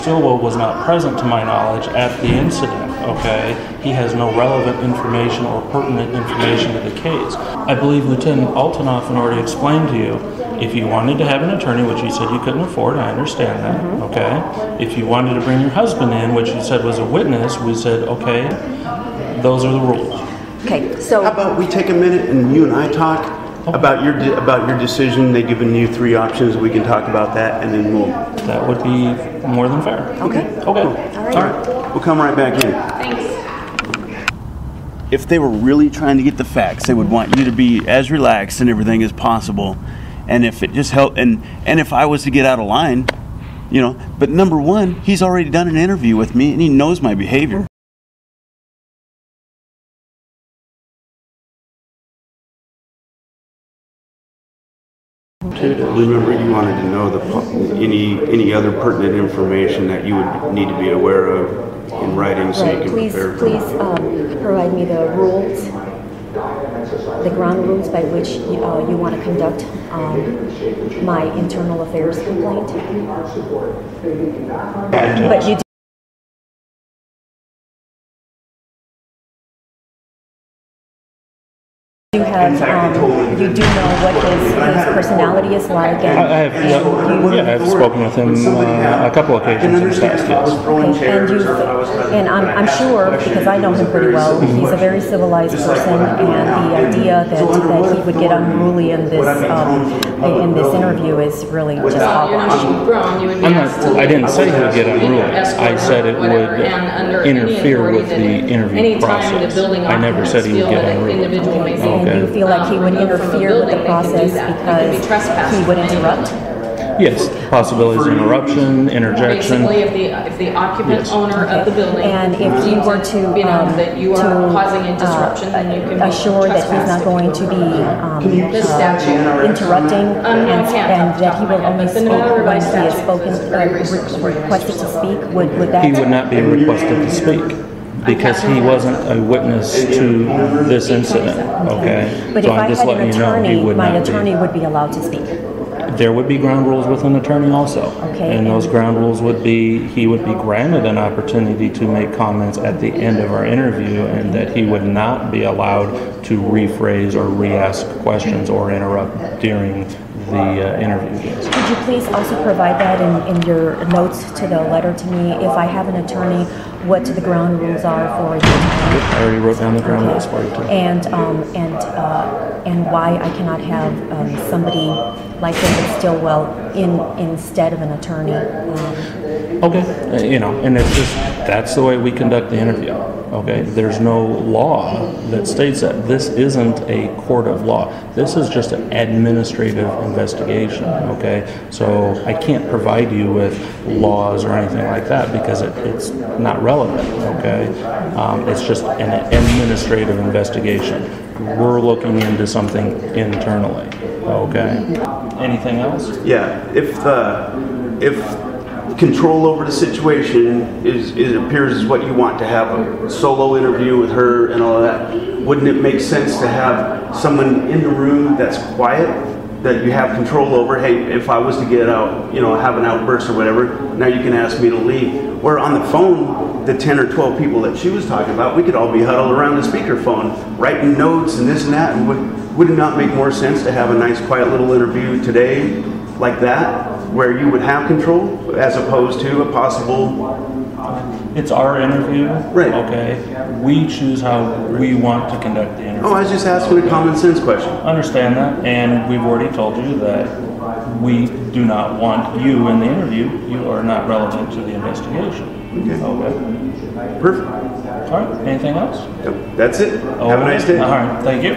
Stilwell was not present, to my knowledge, at the incident, okay? He has no relevant information or pertinent information to the case. I believe Lieutenant Altanoff already explained to you, if you wanted to have an attorney, which you said you couldn't afford, I understand that, okay? If you wanted to bring your husband in, which you said was a witness, we said, okay, those are the rules. Okay, so how about we take a minute and you and I talk about your decision? They've given you 3 options. We can talk about that, and then we'll. That would be more than fair. Okay. Okay. All right. We'll come right back in. Thanks. If they were really trying to get the facts, they would want you to be as relaxed and everything as possible. And if it just helped, and if I was to get out of line, you know. But number one, he's already done an interview with me, and he knows my behavior. Remember, you wanted to know any other pertinent information that you would need to be aware of in writing, so you can prepare. Please provide me the rules, the ground rules by which you want to conduct my internal affairs complaint. But you do have, you do know what his personality is like. And I've spoken with him a couple occasions in the past, yes. Okay, and I'm sure, because I know him pretty well, he's a very civilized person, and the idea that he would get unruly in this interview is really just hogwash. I didn't say he would get unruly. I said it would interfere with the interview process. I never said he would get unruly. And you feel like he would interfere with the process because he would interrupt? Yes, possibilities of interruption, interjection. Basically, if the occupant, owner of the building, and if he were to that you are causing a disruption, then you can assure that he's not going to be interrupting, and that he will only speak when he is requested to speak, would that? He would not be requested to speak, because he wasn't a witness to this incident, okay? But so if I'm just I had an attorney, my attorney would be allowed to speak. There would be ground rules with an attorney also. Okay. And those ground rules would be, he would be granted an opportunity to make comments at the end of our interview, and that he would not be allowed to rephrase or re-ask questions or interrupt during the interview. Could you please also provide that in your notes to the letter to me? If I have an attorney, what the ground rules are for you? I already wrote down the ground rules for you too. And why I cannot have somebody like David Stilwell instead of an attorney. Okay, and it's just, that's the way we conduct the interview. Okay, there's no law that states that. This isn't a court of law. This is just an administrative investigation. Okay, so I can't provide you with laws or anything like that because it's not relevant. Okay, it's just an administrative investigation. We're looking into something internally. Okay. Anything else? Yeah. If control over the situation it appears is what you want, to have a solo interview with her and all of that, wouldn't it make sense to have someone in the room that's quiet, that you have control over? Hey, if I was to get out, have an outburst or whatever, now you can ask me to leave. Where on the phone, the 10 or 12 people that she was talking about, we could all be huddled around the speakerphone, writing notes and this and that. And would it not make more sense to have a nice quiet little interview today like that, where you would have control, as opposed to a possible... It's our interview. Right. Okay. We choose how we want to conduct the interview. Oh, I was just asking a common sense question. Understand that, and we've already told you that we do not want you in the interview. You are not relevant to the investigation. Okay. Perfect. All right. Anything else? Yep. That's it. Have a nice day. All right. Thank you.